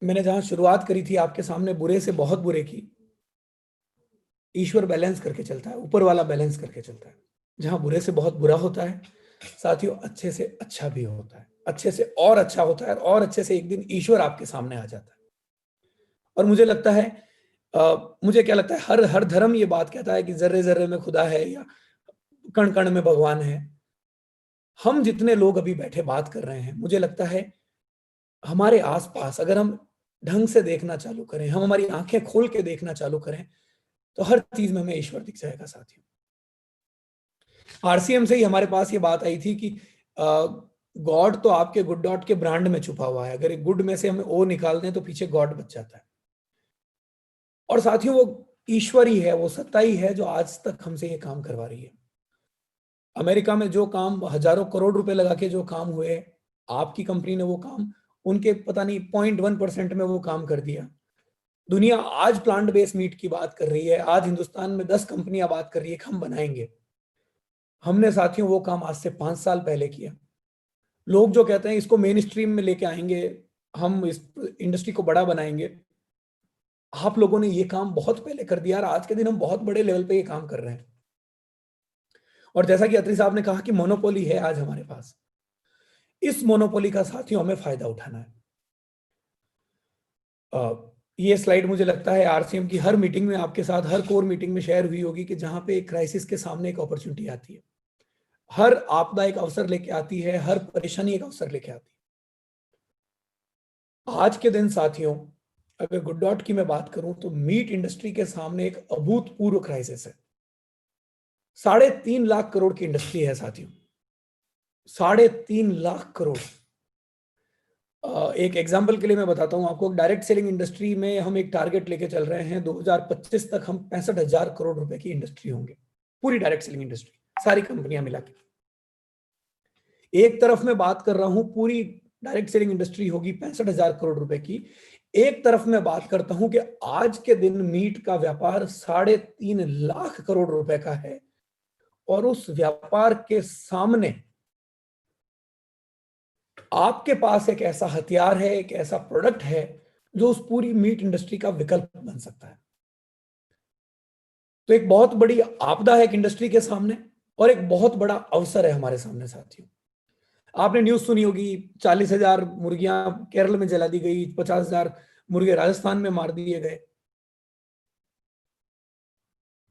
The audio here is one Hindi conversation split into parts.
मैंने जहां शुरुआत करी थी आपके सामने बुरे से बहुत बुरे की, ईश्वर बैलेंस करके चलता है, ऊपर वाला बैलेंस करके चलता है। जहां बुरे से बहुत बुरा होता है, साथियों अच्छे से अच्छा भी होता है, अच्छे से और अच्छा होता है, और अच्छे से एक दिन ईश्वर आपके सामने आ जाता है। और मुझे लगता है, मुझे क्या लगता है, हर हर धर्म ये बात कहता है कि जर्रे जर्रे में खुदा है या कण कण में भगवान है। हम जितने लोग अभी बैठे बात कर रहे हैं, मुझे लगता है हमारे आसपास अगर हम ढंग से देखना चालू करें, हम हमारी आंखें खोल के देखना चालू करें, तो हर चीज में हमें ईश्वर दिख जाएगा साथियों। आरसीएम से ही हमारे पास ये बात आई थी कि गॉड तो आपके गुड डॉट के ब्रांड में छुपा हुआ है, अगर एक गुड में से हमें ओ निकाल दें तो पीछे गॉड बच जाता है। और साथियों वो ईश्वर ही है, वो सत्ता ही है जो आज तक हमसे ये काम करवा रही है। अमेरिका में जो काम हजारों करोड़ रुपए लगा के जो काम हुए, आपकी कंपनी ने वो काम उनके पता नहीं 0.1% में वो काम कर दिया। दुनिया आज प्लांट बेस्ड मीट की बात कर रही है, आज हिंदुस्तान में 10 कंपनियां बात कर रही है कि हम बनाएंगे। हमने साथियों वो काम आज से 5 साल पहले किया। लोग जो कहते हैं इसको मेन स्ट्रीम में लेके आएंगे, हम इस इंडस्ट्री को बड़ा बनाएंगे, आप लोगों ने ये काम बहुत पहले कर दिया और आज के दिन हम बहुत बड़े लेवल पे ये काम कर रहे हैं। और जैसा कि अत्री साहब ने कहा कि मोनोपोली है आज हमारे पास, इस मोनोपोली का साथियों हमें फायदा उठाना है। ये स्लाइड मुझे लगता है आरसीएम की हर मीटिंग में आपके साथ, हर कोर मीटिंग में शेयर हुई होगी कि जहां पे एक क्राइसिस के सामने एक अपॉर्चुनिटी आती है, हर आपदा एक अवसर लेके आती है, हर परेशानी एक अवसर लेके आती है। आज के दिन साथियों, अगर गुड डॉट की मैं बात करूं तो मीट इंडस्ट्री के सामने एक अभूतपूर्व क्राइसिस है। 3.5 लाख करोड़ की इंडस्ट्री है साथियों, 3.5 लाख करोड़। एक एग्जांपल के लिए मैं बताता हूं आपको, डायरेक्ट सेलिंग इंडस्ट्री में हम एक टारगेट लेके चल रहे हैं, 2025 तक हम 65,000 करोड़ रुपए की इंडस्ट्री होंगे, पूरी डायरेक्ट सेलिंग इंडस्ट्री, सारी कंपनियां मिला के। एक तरफ मैं बात कर रहा हूं पूरी डायरेक्ट सेलिंग इंडस्ट्री होगी 65,000 करोड़ रुपए की, एक तरफ मैं बात करता हूं कि आज के दिन मीट का व्यापार 3.5 लाख करोड़ रुपए का है, और उस व्यापार के सामने आपके पास एक ऐसा हथियार है, एक ऐसा प्रोडक्ट है जो उस पूरी मीट इंडस्ट्री का विकल्प बन सकता है। तो एक बहुत बड़ी आपदा है एक इंडस्ट्री के सामने, और एक बहुत बड़ा अवसर है हमारे सामने साथियों। आपने न्यूज सुनी होगी, 40,000 मुर्गियां केरल में जला दी गई, 50,000 मुर्गे राजस्थान में मार दिए गए।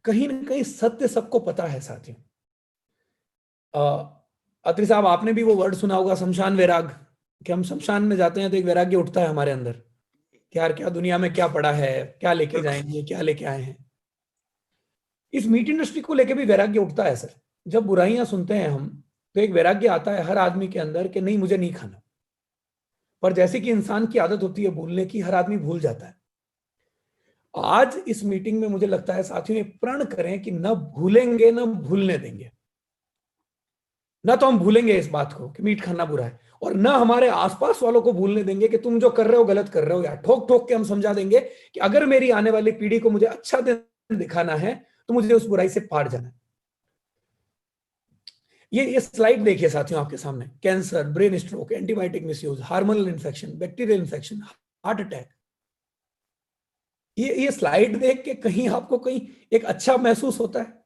कहीं ना कहीं सत्य सबको पता है साथियों। अत्री साहब, आपने भी वो वर्ड सुना होगा, शमशान वैराग, कि हम शमशान में जाते हैं तो एक वैराग्य उठता है हमारे अंदर कि यार क्या दुनिया में क्या पड़ा है, क्या लेके जाएंगे, क्या लेके आए हैं। इस मीट इंडस्ट्री को लेके भी वैराग्य उठता है सर। जब बुराइयां सुनते हैं हम, तो एक वैराग्य आता है हर आदमी के अंदर कि नहीं, मुझे नहीं खाना। पर जैसे कि इंसान की आदत होती है भूलने की, हर आदमी भूल जाता है। आज इस मीटिंग में मुझे लगता है साथियों, ये प्रण करें कि न भूलेंगे न भूलने देंगे। ना तो हम भूलेंगे इस बात को कि मीट खाना बुरा है, और ना हमारे आसपास वालों को भूलने देंगे कि तुम जो कर रहे हो गलत कर रहे हो। यार ठोक ठोक के हम समझा देंगे कि अगर मेरी आने वाली पीढ़ी को मुझे अच्छा दिन दिखाना है तो मुझे उस बुराई से पार जाना है। ये स्लाइड देखिए साथियों आपके सामने, cancer, brain stroke, antibiotic misuse, hormonal infection, bacterial infection, heart attack. ये स्लाइड देख के कहीं आपको कहीं एक अच्छा महसूस होता है?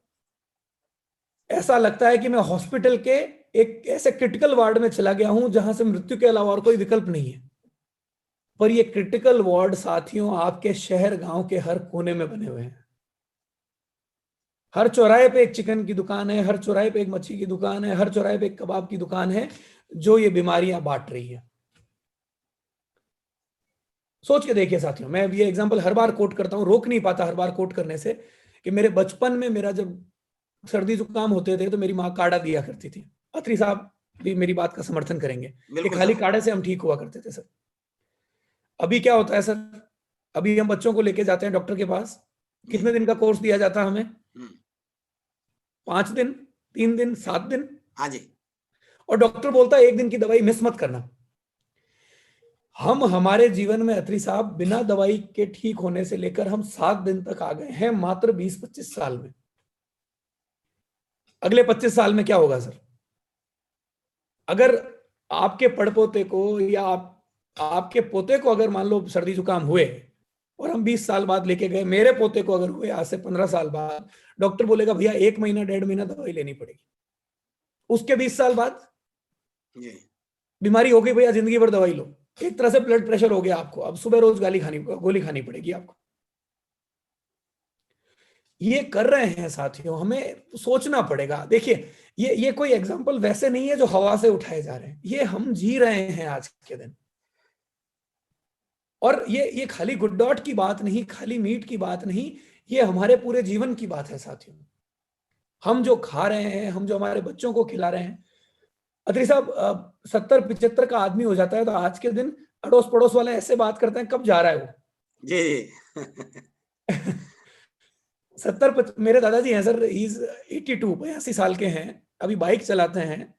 ऐसा लगता है कि मैं हॉस्पिटल के एक ऐसे क्रिटिकल वार्ड में चला गया हूं जहां से मृत्यु के अलावा और कोई विकल्प नहीं है। पर ये क्रिटिकल वार्ड साथियों आपके शहर गांव के हर कोने में बने हुए हैं। हर चौराहे पे एक चिकन की दुकान है, हर चौराहे पे एक मच्छी की दुकान है, हर चौराहे पे एक कबाब की दुकान है, जो ये बीमारियां बांट रही है। सोच के देखिए साथियों, मैं ये एग्जांपल हर बार कोट करता हूं, रोक नहीं पाता हर बार कोट करने से, कि मेरे बचपन में मेरा जब सर्दी जुकाम होते थे तो मेरी माँ काढ़ा दिया करती थी। अत्री साहब भी मेरी बात का समर्थन करेंगे कि बिल्कुल खाली सर। काढ़े से हम ठीक हुआ करते थे सर। अभी क्या होता है सर, अभी हम बच्चों को लेके जाते हैं डॉक्टर के पास, जी। कितने दिन का कोर्स दिया जाता है हमें? हम्म। 5 दिन, 3 दिन, 7 दिन। हाँ जी। और डॉक्टर बोलता है 1 दिन की दवाई मिस मत करना। हम हमारे जीवन में अत्री साहब बिना दवाई के ठीक होने से लेकर हम 7 दिन तक आ गए हैं मात्र 20-25 साल में। अगले 25 साल में क्या होगा सर? अगर आपके पड़पोते को या आप आपके पोते को अगर मान लो सर्दी जुकाम हुए और हम 20 साल बाद लेके गए, मेरे पोते को अगर हुए आज से 15 साल बाद, डॉक्टर बोलेगा भैया 1 महीना 1.5 महीना दवाई लेनी पड़ेगी। उसके 20 साल बाद बीमारी हो गई भैया, जिंदगी भर दवाई लो। एक तरह से ब्लड प्रेशर हो गया आपको, अब सुबह रोज गोली खानी पड़ेगी आपको। ये कर रहे हैं साथियों, हमें सोचना पड़ेगा। देखिए ये कोई एग्जांपल वैसे नहीं है जो हवा से उठाए जा रहे हैं, ये हम जी रहे हैं आज के दिन। और ये खाली गुड डॉट की बात नहीं, खाली मीट की बात नहीं, ये हमारे पूरे जीवन की बात है साथियों। हम जो खा रहे हैं, हम जो हमारे बच्चों को खिला रहे हैं। अत्री साहब 70-75 का आदमी हो जाता है तो आज के दिन अड़ोस पड़ोस वाले ऐसे बात करते हैं, कब जा रहा है वो जी 70 मेरे दादाजी हैं सर, इज 82 साल के हैं, अभी बाइक चलाते हैं,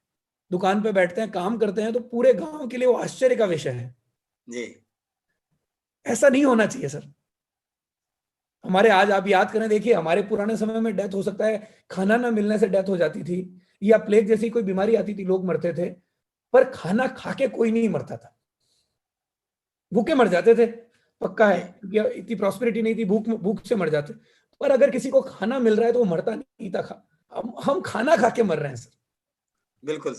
दुकान पे बैठते हैं, काम करते हैं, तो पूरे गांव के लिए वो आश्चर्य का विषय है जी। ऐसा नहीं होना चाहिए सर। हमारे आज आप याद करें, देखिए हमारे पुराने समय में डेथ हो सकता है खाना ना मिलने से डेथ हो जाती थी, या प्लेग जैसी कोई बीमारी आती थी, लोग मरते थे, पर खाना खा के कोई नहीं मरता था, भूखे मर जाते थे, पक्का है, क्योंकि इतनी प्रॉस्पेरिटी नहीं थी, भूख से मर जाते। पर अगर किसी को खाना मिल रहा है तो वो मरता नहीं था। हम खाना खा के मर रहे हैं सर। बिल्कुल।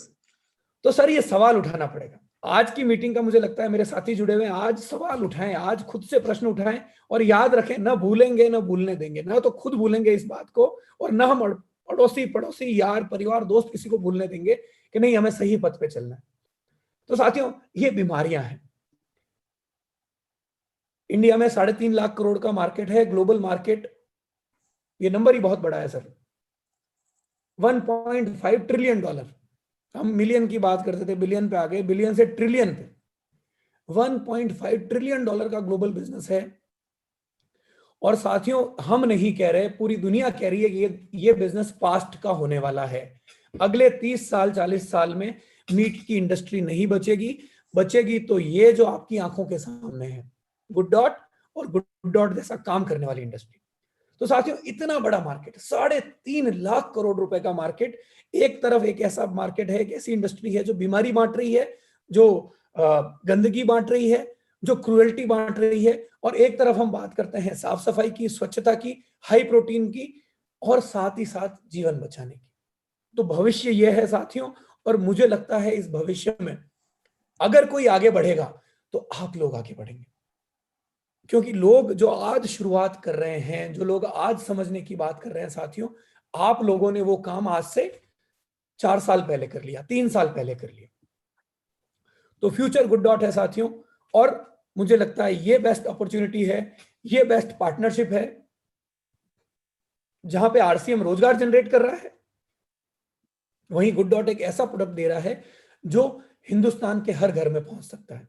तो सर ये सवाल उठाना पड़ेगा। आज की मीटिंग का मुझे लगता है मेरे साथी जुड़े हुए हैं, आज सवाल उठाएं, आज खुद से प्रश्न उठाएं, और याद रखें, ना भूलेंगे ना भूलने देंगे, ना तो खुद भूलेंगे इस बात को, और ना हम अड़ोसी पड़ोसी यार परिवार दोस्त किसी को भूलने देंगे कि नहीं हमें सही पथ पे चलना है। तो साथियों ये बीमारियां हैं। इंडिया में 3.5 लाख करोड़ का मार्केट है, ग्लोबल मार्केट, ये नंबर ही बहुत बड़ा है सर, $1.5 ट्रिलियन। हम मिलियन की बात करते थे, बिलियन पे आ गए, बिलियन से ट्रिलियन पे। $1.5 ट्रिलियन का ग्लोबल बिजनेस है। और साथियों हम नहीं कह रहे, पूरी दुनिया कह रही है कि ये बिजनेस पास्ट का होने वाला है। अगले 30 साल 40 साल में मीट की इंडस्ट्री नहीं बचेगी तो ये जो आपकी आंखों के सामने है, गुड डॉट और गुड डॉट जैसा काम करने वाली इंडस्ट्री। तो साथियों इतना बड़ा मार्केट, 3.5 लाख करोड़ रुपए का मार्केट, एक तरफ एक ऐसा मार्केट है, एक ऐसी इंडस्ट्री है जो बीमारी बांट रही है, जो गंदगी बांट रही है, जो क्रूएल्टी बांट रही है, और एक तरफ हम बात करते हैं साफ सफाई की, स्वच्छता की, हाई प्रोटीन की, और साथ ही साथ जीवन बचाने की। तो भविष्य यह है साथियों, और मुझे लगता है इस भविष्य में अगर कोई आगे बढ़ेगा तो आप लोग आगे बढ़ेंगे, क्योंकि लोग जो आज शुरुआत कर रहे हैं, जो लोग आज समझने की बात कर रहे हैं साथियों, आप लोगों ने वो काम आज से 4 साल पहले कर लिया, 3 साल पहले कर लिया। तो फ्यूचर गुड डॉट है साथियों, और मुझे लगता है ये बेस्ट अपॉर्चुनिटी है, ये बेस्ट पार्टनरशिप है, जहां पे आरसीएम रोजगार जनरेट कर रहा है, वहीं गुड डॉट एक ऐसा प्रोडक्ट दे रहा है जो हिंदुस्तान के हर घर में पहुंच सकता है।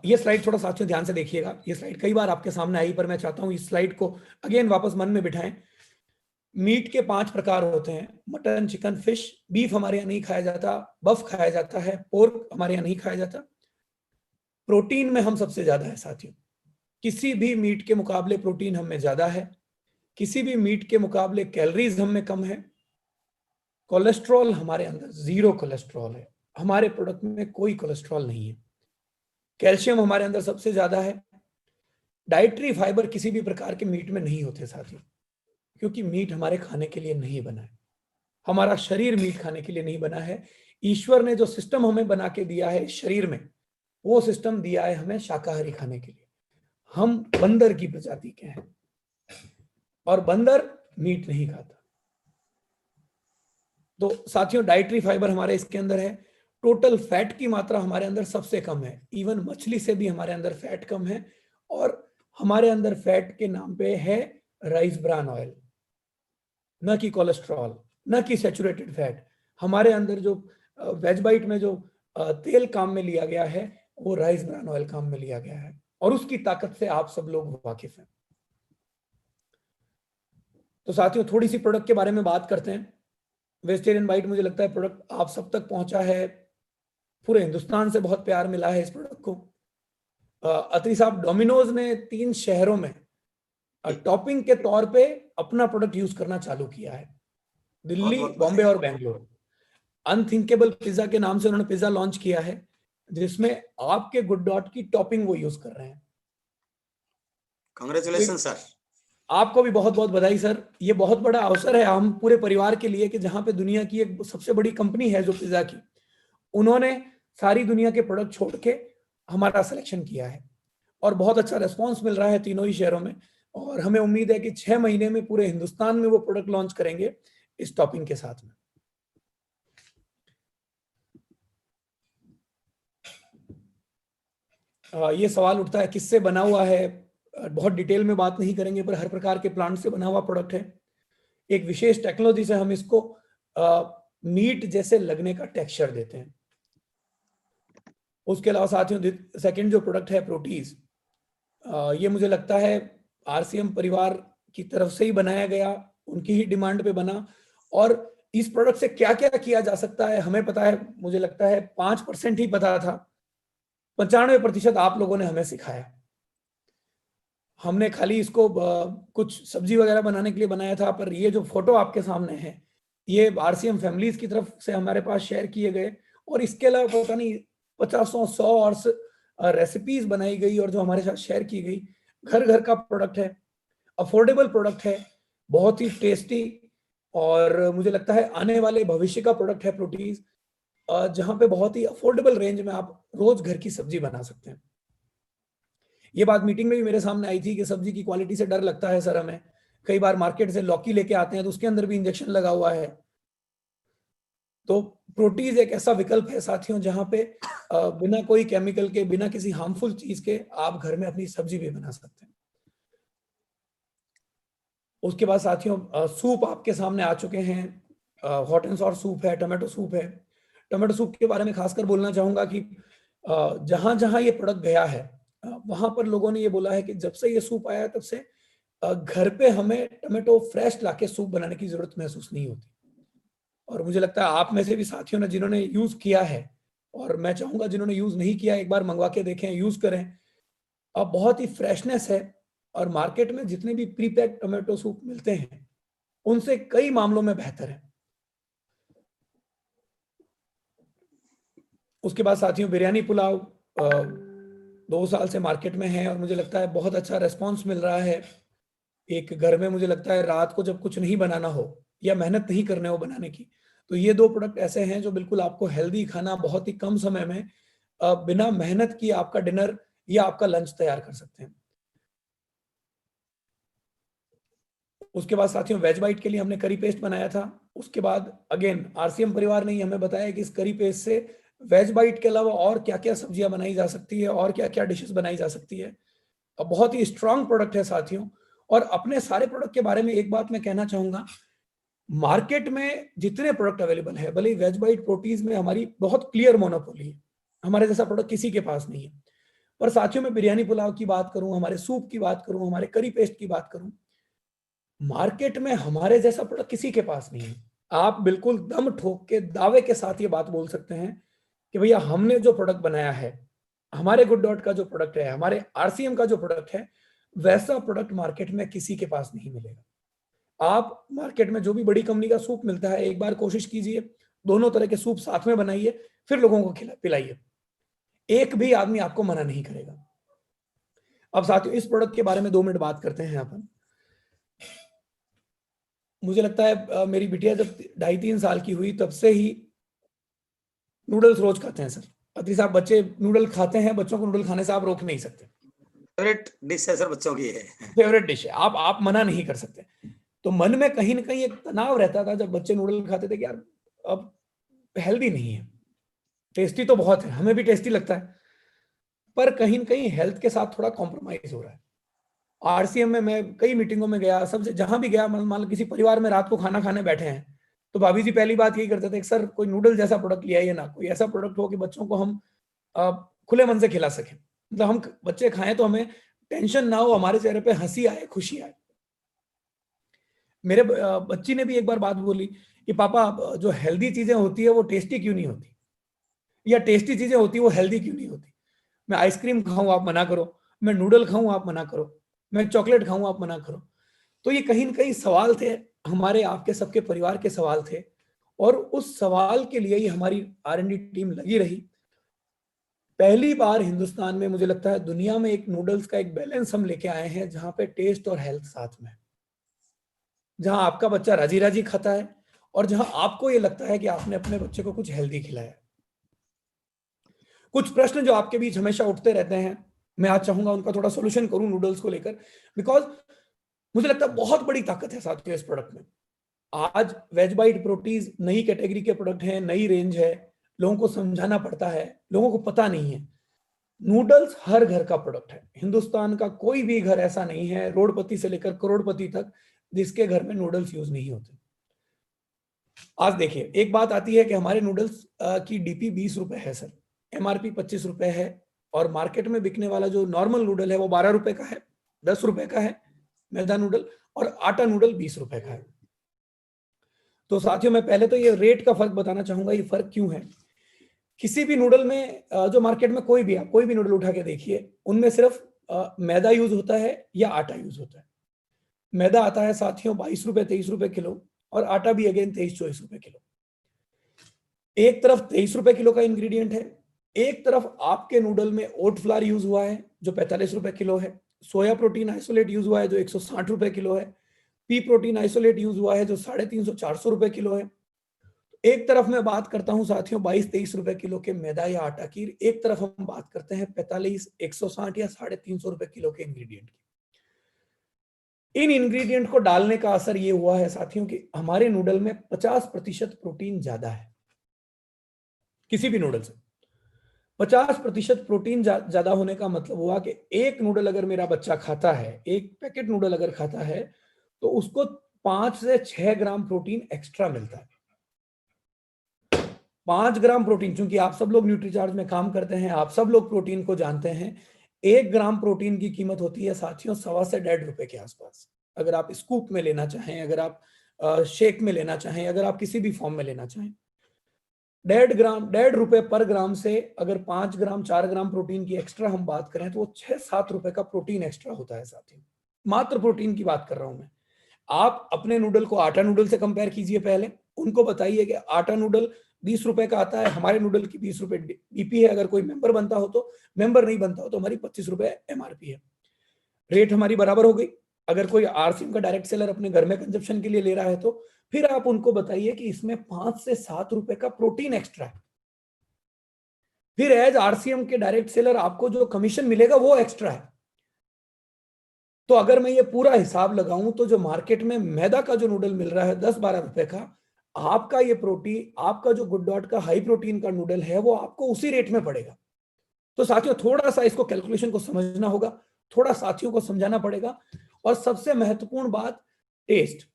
ये स्लाइड थोड़ा साथियों ध्यान से देखिएगा, ये स्लाइड कई बार आपके सामने आई, पर मैं चाहता हूं इस स्लाइड को अगेन वापस मन में बिठाएं। मीट के 5 प्रकार होते हैं, मटन, चिकन, फिश। बीफ हमारे यहाँ नहीं खाया जाता, बफ खाया जाता है, पोर्क हमारे यहाँ नहीं खाया जाता। प्रोटीन में हम सबसे ज्यादा है साथियों, किसी भी मीट के मुकाबले प्रोटीन हम में ज्यादा है, किसी भी मीट के मुकाबले कैलोरीज हम में कम है। कोलेस्ट्रॉल हमारे अंदर 0 कोलेस्ट्रॉल है, हमारे प्रोडक्ट में कोई कोलेस्ट्रॉल नहीं है। कैल्शियम हमारे अंदर सबसे ज्यादा है। डाइटरी फाइबर किसी भी प्रकार के मीट में नहीं होते साथियों, क्योंकि मीट हमारे खाने के लिए नहीं बना है, हमारा शरीर मीट खाने के लिए नहीं बना है। ईश्वर ने जो सिस्टम हमें बना के दिया है शरीर में, वो सिस्टम दिया है हमें शाकाहारी खाने के लिए। हम बंदर की प्रजाति के हैं, और बंदर मीट नहीं खाता। तो साथियों डाइटरी फाइबर हमारे इसके अंदर है। टोटल फैट की मात्रा हमारे अंदर सबसे कम है, इवन मछली से भी हमारे अंदर फैट कम है। और हमारे अंदर फैट के नाम पे है राइस ब्रान ऑयल, न कि कोलेस्ट्रॉल, न कि सैचुरेटेड फैट। हमारे अंदर जो वेज बाइट में जो तेल काम में लिया गया है, वो राइस ब्रान ऑयल काम में लिया गया है, और उसकी ताकत से आप सब लोग वाकिफ हैं। तो साथियों थोड़ी सी प्रोडक्ट के बारे में बात करते हैं। वेजिटेरियन बाइट मुझे लगता है प्रोडक्ट आप सब तक पहुंचा है, पूरे हिंदुस्तान से बहुत प्यार मिला है इस प्रोडक्ट को। अत्री साहब, डोमिनोज ने 3 शहरों में टॉपिंग के तौर पे अपना प्रोडक्ट यूज करना चालू किया है, दिल्ली, बॉम्बे और बेंगलोर। अनथिंकेबल पिज्जा के नाम से उन्होंने पिज्जा लॉन्च किया है, जिसमें आपके गुड डॉट की टॉपिंग वो यूज कर रहे हैं। Congratulation sir. आपको भी बहुत बहुत बधाई सर। ये बहुत बड़ा अवसर है हम पूरे परिवार के लिए कि जहां पे दुनिया की एक सबसे बड़ी कंपनी है जो पिज्जा की, उन्होंने सारी दुनिया के प्रोडक्ट छोड़ के हमारा सिलेक्शन किया है और बहुत अच्छा रिस्पांस मिल रहा है तीनों ही शहरों में। और हमें उम्मीद है कि 6 महीने में पूरे हिंदुस्तान में वो प्रोडक्ट लॉन्च करेंगे इस टॉपिंग के साथ में। ये सवाल उठता है किससे बना हुआ है, बहुत डिटेल में बात नहीं करेंगे, पर हर प्रकार के प्लांट से बना हुआ प्रोडक्ट है। एक विशेष टेक्नोलॉजी से हम इसको मीट जैसे लगने का टेक्सचर देते हैं। उसके अलावा साथियों सेकंड जो प्रोडक्ट है प्रोटीज, ये मुझे लगता है आरसीएम परिवार की तरफ से ही बनाया गया, उनकी ही डिमांड पे बना। और इस प्रोडक्ट से क्या क्या किया जा सकता है हमें पता है, मुझे लगता है 5% ही पता था, 95% आप लोगों ने हमें सिखाया। हमने खाली इसको कुछ सब्जी वगैरह बनाने के लिए बनाया था, पर ये जो फोटो आपके सामने है ये आरसीएम फैमिलीज की तरफ से हमारे पास शेयर किए गए, और इसके अलावा पता नहीं 50-100 और रेसिपीज बनाई गई और जो हमारे साथ शेयर की गई। घर घर का प्रोडक्ट है, अफोर्डेबल प्रोडक्ट है, बहुत ही टेस्टी, और मुझे लगता है आने वाले भविष्य का प्रोडक्ट है प्रोटीज, जहां पे बहुत ही अफोर्डेबल रेंज में आप रोज घर की सब्जी बना सकते हैं। ये बात मीटिंग में भी मेरे सामने आई थी कि सब्जी की क्वालिटी से डर लगता है सर हमें, कई बार मार्केट से लौकी लेके आते हैं तो उसके अंदर भी इंजेक्शन लगा हुआ है। तो प्रोटीज एक ऐसा विकल्प है साथियों जहां पे बिना कोई केमिकल के, बिना किसी हार्मफुल चीज के आप घर में अपनी सब्जी भी बना सकते हैं। उसके बाद साथियों सूप आपके सामने आ चुके हैं, हॉट एंड सॉर सूप है, टमाटो सूप है। टमाटो सूप के बारे में खासकर बोलना चाहूंगा कि जहां जहां ये प्रोडक्ट गया है वहां पर लोगों ने ये बोला है कि जब से ये सूप आया तब से घर पे हमें टमाटो फ्रेश लाके सूप बनाने की जरूरत महसूस नहीं होती। और मुझे लगता है आप में से भी साथियों ने जिन्होंने यूज किया है, और मैं चाहूंगा जिन्होंने यूज नहीं किया एक बार मंगवा के देखें, यूज करें। अब बहुत ही फ्रेशनेस है, और मार्केट में जितने भी प्री पैक्ड टोमेटो सूप मिलते हैं उनसे कई मामलों में बेहतर है। उसके बाद साथियों बिरयानी पुलाव 2 साल से मार्केट में है और मुझे लगता है बहुत अच्छा रेस्पॉन्स मिल रहा है। एक घर में मुझे लगता है रात को जब कुछ नहीं बनाना हो या मेहनत नहीं करने हो बनाने की, तो ये 2 प्रोडक्ट ऐसे हैं जो बिल्कुल आपको हेल्दी खाना बहुत ही कम समय में बिना मेहनत किए आपका डिनर या आपका लंच तैयार कर सकते हैं। उसके बाद साथियों वेज बाइट के लिए हमने करी पेस्ट बनाया था। उसके बाद अगेन आरसीएम परिवार ने हमें बताया कि इस करी पेस्ट से वेज बाइट के अलावा और क्या क्या सब्जियां बनाई जा सकती है और क्या क्या डिशेस बनाई जा सकती है। बहुत ही स्ट्रांग प्रोडक्ट है साथियों। और अपने सारे प्रोडक्ट के बारे में एक बात मैं कहना चाहूंगा, मार्केट में जितने प्रोडक्ट अवेलेबल है, भले वेज बाइट प्रोटीज में हमारी बहुत क्लियर मोनोपोली है, हमारे जैसा प्रोडक्ट किसी के पास नहीं है। पर साथियों में बिरयानी पुलाव की बात करूं, हमारे सूप की बात करूं, हमारे करी पेस्ट की बात करूं, मार्केट में हमारे जैसा प्रोडक्ट किसी के पास नहीं है। आप बिल्कुल दम ठोक के दावे के साथ ये बात बोल सकते हैं कि भैया हमने जो प्रोडक्ट बनाया है, हमारे गुड डॉट का जो प्रोडक्ट है, हमारे आरसीएम का जो प्रोडक्ट है, वैसा प्रोडक्ट मार्केट में किसी के पास नहीं मिलेगा। आप मार्केट में जो भी बड़ी कंपनी का सूप मिलता है, एक बार कोशिश कीजिए, दोनों तरह के सूप साथ में बनाइए, फिर लोगों को पिलाइए, एक भी आदमी आपको मना नहीं करेगा। अब साथियों इस प्रोडक्ट के बारे में 2 मिनट बात करते हैं अपन। मुझे लगता है मेरी बिटिया जब 2.5-3 साल की हुई तब से ही नूडल्स रोज खाते हैं सर। अत्री साहब, बच्चे नूडल खाते हैं, बच्चों को नूडल खाने से आप रोक नहीं सकते। फेवरेट डिश है सर बच्चों की है। फेवरेट डिश है, आप मना नहीं कर सकते। तो मन में कहीं ना कहीं एक तनाव रहता था जब बच्चे नूडल खाते थे कि यार अब हेल्दी नहीं है, टेस्टी तो बहुत है, हमें भी टेस्टी लगता है, पर कहीं ना कहीं हेल्थ के साथ थोड़ा कॉम्प्रोमाइज हो रहा है। आरसीएम में मैं कई मीटिंगों में गया, सबसे जहां भी गया, मान लो किसी परिवार में रात को खाना खाने बैठे हैं, तो भाभी जी पहली बात यही करते थे, सर कोई नूडल जैसा प्रोडक्ट लिया है ना, कोई ऐसा प्रोडक्ट हो कि बच्चों को हम खुले मन से खिला सकें, मतलब हम बच्चे खाएं तो हमें टेंशन ना हो, हमारे चेहरे पे हंसी आए, खुशी आए। मेरे बच्ची ने भी एक बार बात बोली कि पापा जो हेल्दी चीजें होती है वो टेस्टी क्यों नहीं होती, या टेस्टी चीजें होती है वो हेल्दी क्यों नहीं होती। मैं आइसक्रीम खाऊं आप मना करो, मैं नूडल खाऊं आप मना करो, मैं चॉकलेट खाऊं आप मना करो। तो ये कहीं ना कहीं सवाल थे, हमारे आपके सबके परिवार के सवाल थे, और उस सवाल के लिए ही हमारी R&D टीम लगी रही। पहली बार हिंदुस्तान में, मुझे लगता है दुनिया में, एक नूडल्स का एक बैलेंस हम लेके आए हैं जहां पे टेस्ट और हेल्थ साथ में, जहां आपका बच्चा राजी राजी खाता है और जहां आपको ये लगता है कि आपने अपने बच्चे को कुछ हेल्दी खिलाया। कुछ प्रश्न जो आपके बीच हमेशा उठते रहते हैं, मैं आज चाहूंगा उनका थोड़ा सॉल्यूशन करूं नूडल्स को लेकर, बिकॉज मुझे लगता है बहुत बड़ी ताकत है साथियों इस प्रोडक्ट में। आज वेज बाइट प्रोटीज नई कैटेगरी के प्रोडक्ट हैं, नई रेंज है, लोगों को समझाना पड़ता है, लोगों को पता नहीं है। नूडल्स हर घर का प्रोडक्ट है। हिंदुस्तान का कोई भी घर ऐसा नहीं है, रोडपति से लेकर करोड़पति तक, जिसके घर में नूडल्स यूज नहीं होते। आज देखिए, एक बात आती है कि हमारे नूडल्स की डीपी 20 रुपए है सर, MRP 25 रुपए है, और मार्केट में बिकने वाला जो नॉर्मल नूडल है वो 12 रुपए का है, 10 रुपए का है मैदा नूडल, और आटा नूडल 20 रुपए का है। तो साथियों, मैं पहले तो ये रेट का फर्क बताना चाहूंगा, ये फर्क क्यों है। किसी भी नूडल में, जो मार्केट में कोई भी नूडल उठा के देखिए, उनमें सिर्फ मैदा यूज होता है या आटा यूज होता है। मैदा आता है साथियों 22 रुपए 23 रुपए किलो, और आटा भी अगेन 23-24 रुपए किलो। एक तरफ 23 रुपए किलो का इंग्रेडिएंट है, एक तरफ आपके नूडल में ओट फ्लावर यूज हुआ है जो 45 रुपए किलो है, सोया प्रोटीन आइसोलेट यूज हुआ है जो 160 रुपए किलो है, पी प्रोटीन आइसोलेट यूज हुआ है जो 350-400 रुपए किलो है। एक तरफ मैं बात करता हूं साथियों 22-23 रुपए किलो के मैदा या आटा की, एक तरफ हम बात करते हैं 45, 160 या 350 रुपए किलो के इंग्रेडिएंट की। इन इंग्रेडिएंट को डालने का असर ये हुआ है साथियों कि हमारे नूडल में 50% प्रोटीन ज्यादा है। किसी भी नूडल से 50% प्रोटीन ज्यादा होने का मतलब हुआ कि एक नूडल अगर मेरा बच्चा खाता है, एक पैकेट नूडल अगर खाता है, तो उसको 5 से 6 ग्राम प्रोटीन एक्स्ट्रा मिलता है। 5 ग्राम प्रोटीन, क्योंकि आप सब लोग न्यूट्रीचार्ज में काम करते हैं, आप सब लोग प्रोटीन को जानते हैं। 1 ग्राम प्रोटीन की कीमत होती है साथियों 1.25 से 1.5 रुपए के आसपास। अगर आप स्कूप में लेना चाहें, अगर आप शेक में लेना चाहें, अगर आप किसी भी फॉर्म में लेना चाहें, 1.5 रुपए पर ग्राम से अगर 5 ग्राम 4 ग्राम प्रोटीन की एक्स्ट्रा हम बात करें तो वो 6-7 रुपए का प्रोटीन एक्स्ट्रा होता है साथियों। मात्र प्रोटीन की बात कर रहा हूं मैं। आप अपने नूडल को आटा नूडल से कंपेयर कीजिए, पहले उनको बताइए कि आटा नूडल 20 रुपए का आता है, हमारे नूडल की 20 रुपए डीपी है। अगर कोई मेंबर बनता हो तो, मेंबर नहीं बनता हो तो हमारी 25 रुपए MRP है। रेट हमारी बराबर हो गई। अगर कोई RCM का डायरेक्ट सेलर अपने घर में कंजप्शन के लिए ले रहा है तो फिर आप उनको बताइए कि इसमें 5 से 7 रुपए का प्रोटीन एक्स्ट्रा है। फिर एज RCM के डायरेक्ट सेलर आपको जो कमीशन मिलेगा वो एक्स्ट्रा है। तो अगर मैं ये पूरा हिसाब लगाऊं तो जो मार्केट में मैदा का जो नूडल मिल रहा है 10-12 रुपए का, आपका ये प्रोटीन, आपका जो गुड डॉट का हाई प्रोटीन का नूडल है वो आपको उसी रेट में पड़ेगा। तो साथियों थोड़ा सा इसको कैलकुलेशन को समझना होगा, थोड़ा साथियों को समझाना पड़ेगा। और सबसे महत्वपूर्ण बात, टेस्ट।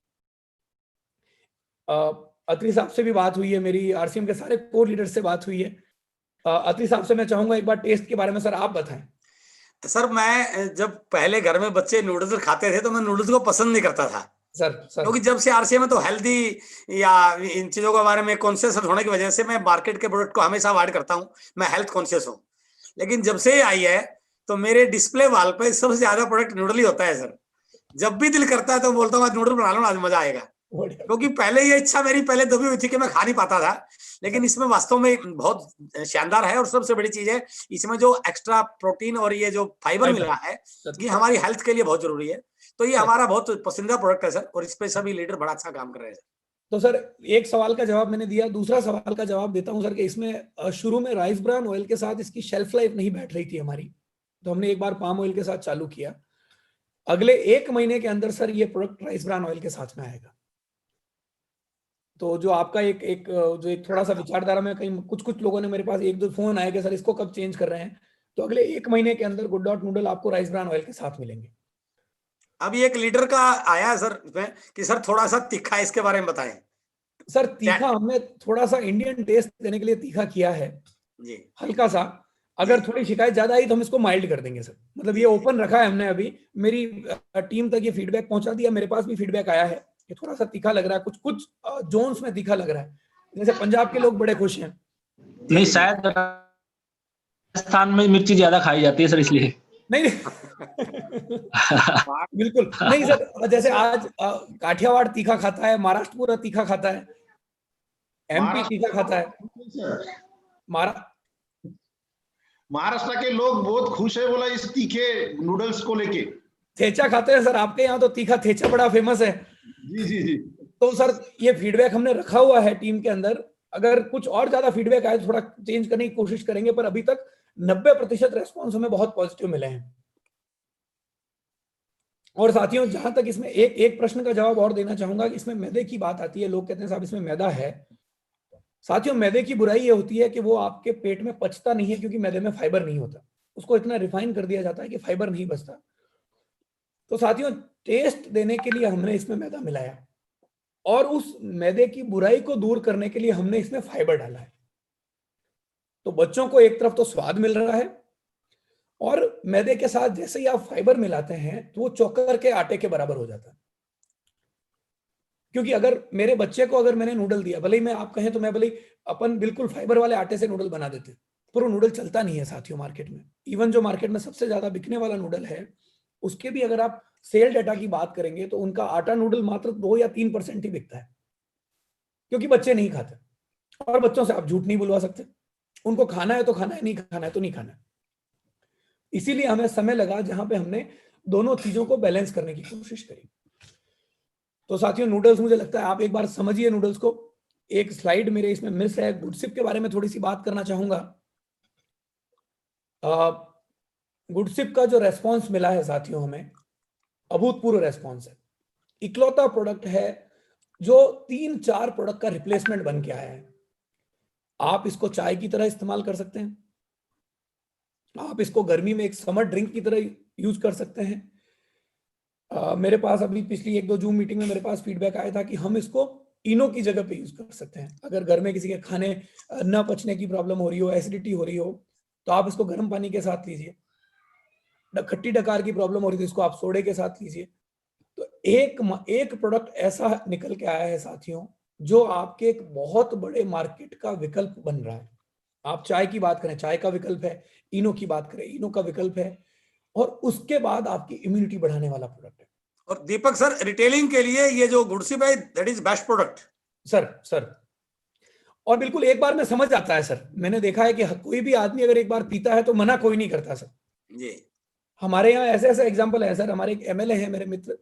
अत्री साहब से भी बात हुई है मेरी, RCM के सारे कोर लीडर से बात हुई है। अत्री साहब से मैं चाहूंगा एक बार टेस्ट के बारे में सर आप बताएं। सर, मैं जब पहले घर में बच्चे नूडल्स खाते थे तो मैं नूडल्स को पसंद नहीं करता था सर क्योंकि जब से RCM में तो हेल्दी या इन चीजों के बारे में कॉन्शियस होने की वजह से मैं मार्केट के प्रोडक्ट को हमेशा अवॉइड करता हूं। मैं हेल्थ कॉन्शियस हूं। लेकिन जब से आई है तो मेरे डिस्प्ले वॉल पे सबसे ज्यादा प्रोडक्ट नूडल ही होता है सर। जब भी दिल करता है तो बोलता हूँ आज नूडल बना लो, आज मजा आएगा। क्योंकि पहले ये इच्छा मेरी पहले दबी हुई थी कि मैं खा नहीं पाता था, लेकिन इसमें वास्तव में बहुत शानदार है। और सबसे बड़ी चीज है इसमें जो एक्स्ट्रा प्रोटीन और ये जो फाइबर मिला है, ये हमारी हेल्थ के लिए बहुत जरूरी है। तो ये हमारा बहुत पसंदीदा प्रोडक्ट है सर, और इस पे सभी लीडर बड़ा अच्छा काम कर रहे हैं। तो सर एक सवाल का जवाब मैंने दिया, दूसरा सवाल का जवाब देता हूं सर कि इसमें शुरू में राइस ब्रान ऑयल के साथ इसकी शेल्फ लाइफ नहीं बैठ रही थी हमारी, तो हमने एक बार पाम ऑयल के साथ चालू किया। अगले 1 महीने के अंदर सर ये प्रोडक्ट राइस ब्रान ऑयल के साथ में आएगा। तो जो आपका एक थोड़ा सा विचारधारा में कहीं कुछ लोगों ने मेरे पास 1-2 फोन आए कि सर इसको कब चेंज कर रहे हैं, तो अगले 1 महीने के अंदर गुड डॉट नूडल आपको राइस ब्रान ऑयल के साथ मिलेंगे। अभी एक लीडर का आया सर कि सर थोड़ा सा तीखा, इसके बारे में बताएं। सर तीखा हमने थोड़ा सा इंडियन टेस्ट देने के लिए तीखा किया है जी, हल्का सा। अगर थोड़ी शिकायत ज्यादा आई तो हम इसको माइल्ड कर देंगे सर। मतलब ये ओपन रखा है हमने, अभी मेरी टीम तक ये फीडबैक पहुंचा दिया, मेरे पास भी फीडबैक आया है कि थोड़ा सा तीखा लग रहा है, कुछ जोन्स में तीखा लग रहा है। जैसे पंजाब के लोग बड़े खुश हैं। नहीं, शायद राजस्थान में मिर्ची ज्यादा खाई जाती है सर, इसलिए। नहीं बिल्कुल नहीं सर, जैसे आज काठियावाड़ तीखा खाता है, महाराष्ट्र पूरा तीखा खाता है। एमपी तीखा खाता है। महाराष्ट्र के लोग बहुत खुश है बोला इस तीखे नूडल्स को लेके। थेचा खाते हैं सर, आपके यहाँ तो तीखा थेचा बड़ा फेमस है। जी जी जी। तो सर ये फीडबैक हमने रखा हुआ है टीम के अंदर, अगर कुछ और ज्यादा फीडबैक आए तो थोड़ा चेंज करने की कोशिश करेंगे, पर अभी तक 90% रेस्पॉन्स हमें बहुत पॉजिटिव मिले हैं। और साथियों, जहां तक इसमें एक प्रश्न का जवाब और देना चाहूंगा कि इसमें मैदे की बात आती है, लोग कहते हैं साहब इसमें मैदा है। साथियों, मैदे की बुराई ये होती है कि वो आपके पेट में पचता नहीं है, क्योंकि मैदे में फाइबर नहीं होता, उसको इतना रिफाइन कर दिया जाता है कि फाइबर नहीं बचता। तो साथियों, टेस्ट देने के लिए हमने इसमें मैदा मिलाया, और उस मैदे की बुराई को दूर करने के लिए हमने इसमें फाइबर डाला है। तो बच्चों को एक तरफ तो स्वाद मिल रहा है, और मैदे के साथ जैसे ही आप फाइबर मिलाते हैं तो वो चोकर के आटे के बराबर हो जाता है। क्योंकि अगर मेरे बच्चे को अगर मैंने नूडल दिया, भले ही मैं आप कहें तो मैं भले ही अपन बिल्कुल फाइबर वाले आटे से नूडल बना देते, पर वो नूडल चलता नहीं है साथियों मार्केट में। इवन जो मार्केट में सबसे ज्यादा बिकने वाला नूडल है, उसके भी अगर आप सेल डाटा की बात करेंगे तो उनका आटा नूडल मात्र 2 या 3% ही बिकता है, क्योंकि बच्चे नहीं खाते। और बच्चों से आप झूठ नहीं बुलवा सकते, उनको खाना है तो खाना है, नहीं खाना है तो नहीं खाना है। इसीलिए हमें समय लगा, जहां पे हमने दोनों चीजों को बैलेंस करने की कोशिश करी। तो साथियों, नूडल्स मुझे लगता है आप एक बार समझिए नूडल्स को। एक स्लाइड मेरे इसमें मिस है, गुडसिप के बारे में थोड़ी सी बात करना चाहूंगा। गुडसिप का जो रेस्पॉन्स मिला है साथियों, हमें अभूतपूर्व रेस्पॉन्स है। इकलौता प्रोडक्ट है जो 3-4 प्रोडक्ट का रिप्लेसमेंट बन के आया है। आप इसको चाय की तरह इस्तेमाल कर सकते हैं, आप इसको गर्मी में एक समर ड्रिंक की तरह यूज कर सकते हैं। मेरे पास अभी पिछली 1-2 जूम मीटिंग में मेरे पास फीडबैक आया था कि हम इसको इनो की जगह पे यूज कर सकते हैं। अगर घर में किसी के खाने न पचने की प्रॉब्लम हो रही हो, एसिडिटी हो रही हो, तो आप इसको गर्म पानी के साथ लीजिए। खट्टी डकार की प्रॉब्लम हो रही थी, इसको आप सोडे के साथ लीजिए। तो एक प्रोडक्ट ऐसा निकल के आया है साथियों, जो आपके एक बहुत बड़े मार्केट का विकल्प बन रहा है। आप चाय की बात करें, चाय का विकल्प है, इनो की बात करें, इनो का विकल्प है, और उसके बाद आपकी इम्यूनिटी बढ़ाने वाला प्रोडक्ट है। और दीपक सर, रिटेलिंग के लिए ये जो गुडसिप है, that is best product sir. और बिल्कुल एक बार में समझ आता है सर। मैंने देखा है कि कोई भी आदमी अगर एक बार पीता है तो मना कोई नहीं करता सर जी। हमारे यहाँ ऐसे ऐसे एग्जाम्पल है सर। हमारे एक एमएलए है, मेरे मित्र